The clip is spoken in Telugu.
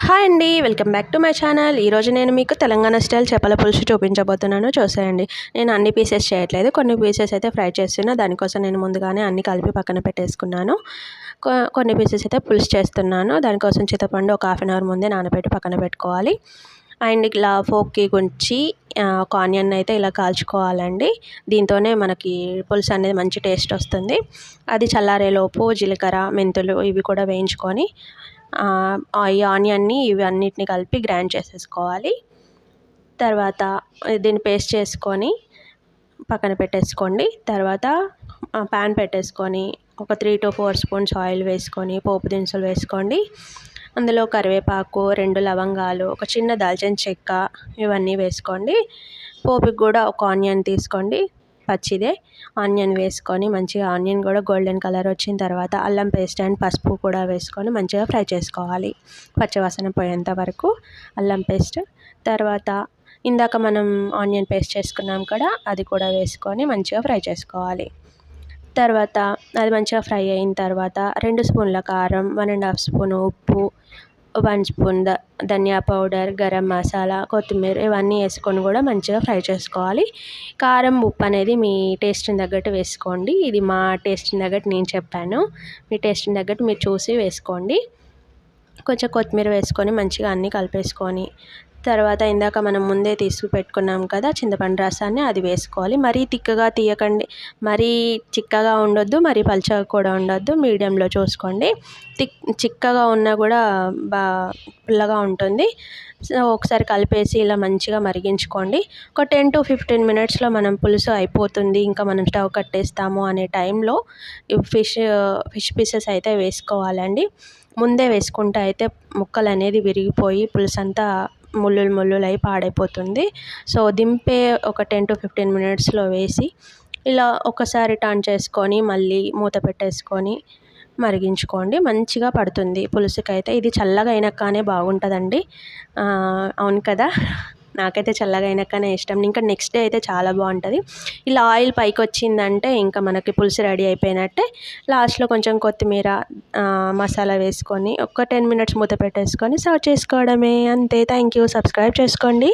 హాయ్ అండి, welcome back to my channel. ఈరోజు నేను మీకు తెలంగాణ స్టైల్ చేపల పులుసు చూపించబోతున్నాను. చూసేయండి. నేను అన్ని పీసెస్ చేయట్లేదు, కొన్ని పీసెస్ అయితే ఫ్రై చేస్తున్నా. దానికోసం నేను ముందుగానే అన్ని కలిపి పక్కన పెట్టేసుకున్నాను. కొన్ని పీసెస్ అయితే పులుసు చేస్తున్నాను. దానికోసం చింతపండు ఒక హాఫ్ అన్ అవర్ ముందే నానబెట్టి పక్కన పెట్టుకోవాలి. అండ్ ఇలా ఫోక్కి గుంచి ఒక ఆనియన్ అయితే ఇలా కాల్చుకోవాలండి. దీంతోనే మనకి పులుసు అనేది మంచి టేస్ట్ వస్తుంది. అది చల్లారేలోపు జీలకర్ర, మెంతులు ఇవి కూడా వేయించుకొని ఈ ఆనియన్ని ఇవన్నిటిని కలిపి గ్రైండ్ చేసేసుకోవాలి. తర్వాత దీన్ని పేస్ట్ చేసుకొని పక్కన పెట్టేసుకోండి. తర్వాత ప్యాన్ పెట్టేసుకొని ఒక 3 to 4 స్పూన్స్ ఆయిల్ వేసుకొని పోపు దినుసులు వేసుకోండి. అందులో కరివేపాకు, 2 లవంగాలు, ఒక చిన్న దాల్చిన చెక్క ఇవన్నీ వేసుకోండి. పోపుకి కూడా ఒక ఆనియన్ తీసుకోండి, పచ్చిదే ఆనియన్ వేసుకొని మంచిగా ఆనియన్ కూడా గోల్డెన్ కలర్ వచ్చిన తర్వాత అల్లం పేస్ట్ అండ్ పసుపు కూడా వేసుకొని మంచిగా ఫ్రై చేసుకోవాలి. పచ్చివాసన పోయేంత వరకు అల్లం పేస్ట్. తర్వాత ఇందాక మనం ఆనియన్ పేస్ట్ చేసుకున్నాం కదా, అది కూడా వేసుకొని మంచిగా ఫ్రై చేసుకోవాలి. తర్వాత అది మంచిగా ఫ్రై అయిన తర్వాత 2 స్పూన్ల కారం, 1.5 స్పూన్ ఉప్పు, 1 స్పూన్ ధనియా పౌడర్, గరం మసాలా, కొత్తిమీర ఇవన్నీ వేసుకొని కూడా మంచిగా ఫ్రై చేసుకోవాలి. కారం, ఉప్పు అనేది మీ టేస్ట్ని తగ్గట్టు వేసుకోండి. ఇది మా టేస్ట్ని తగ్గట్టు నేను చెప్పాను. మీ టేస్ట్ని తగ్గట్టు మీరు చూసి వేసుకోండి. కొంచెం కొత్తిమీర వేసుకొని మంచిగా అన్నీ కలిపేసుకొని తర్వాత ఇందాక మనం ముందే తీసుకు పెట్టుకున్నాం కదా చింతపండు రసాన్ని, అది వేసుకోవాలి. మరీ తిక్కగా తీయకండి, మరీ చిక్కగా ఉండొద్దు, మరీ పలుచగా కూడా ఉండొద్దు, మీడియంలో చూసుకోండి. చిక్కగా ఉన్నా కూడా పుల్లగా ఉంటుంది. సో ఒకసారి కలిపేసి ఇలా మంచిగా మరిగించుకోండి. ఒక 10 to 15 మినిట్స్లో మనం పులుసు అయిపోతుంది, ఇంకా మనం స్టవ్ కట్టేస్తాము అనే టైంలో ఫిష్ పీసెస్ అయితే వేసుకోవాలండి. ముందే వేసుకుంటే అయితే ముక్కలు అనేది విరిగిపోయి పులుసు అంతా ముళ్ళులు పాడైపోతుంది. సో దింపే ఒక 10 to 15 మినిట్స్లో వేసి ఇలా ఒకసారి టర్న్ చేసుకొని మళ్ళీ మూత పెట్టేసుకొని మరిగించుకోండి. మంచిగా పడుతుంది పులుసుకైతే. ఇది చల్లగా అయినాకనే బాగుంటుందండి. అవును కదా, నాకైతే చల్లగా అయినాకనే ఇష్టం. ఇంకా నెక్స్ట్ డే అయితే చాలా బాగుంటుంది. ఇలా ఆయిల్ పైకి వచ్చిందంటే ఇంకా మనకి పులుసు రెడీ అయిపోయినట్టే. లాస్ట్లో కొంచెం కొత్తిమీర, మసాలా వేసుకొని ఒక 10 మినిట్స్ మూత పెట్టేసుకొని సర్వ్ చేసుకోవడమే. అంతే. Thank you. సబ్స్క్రైబ్ చేసుకోండి.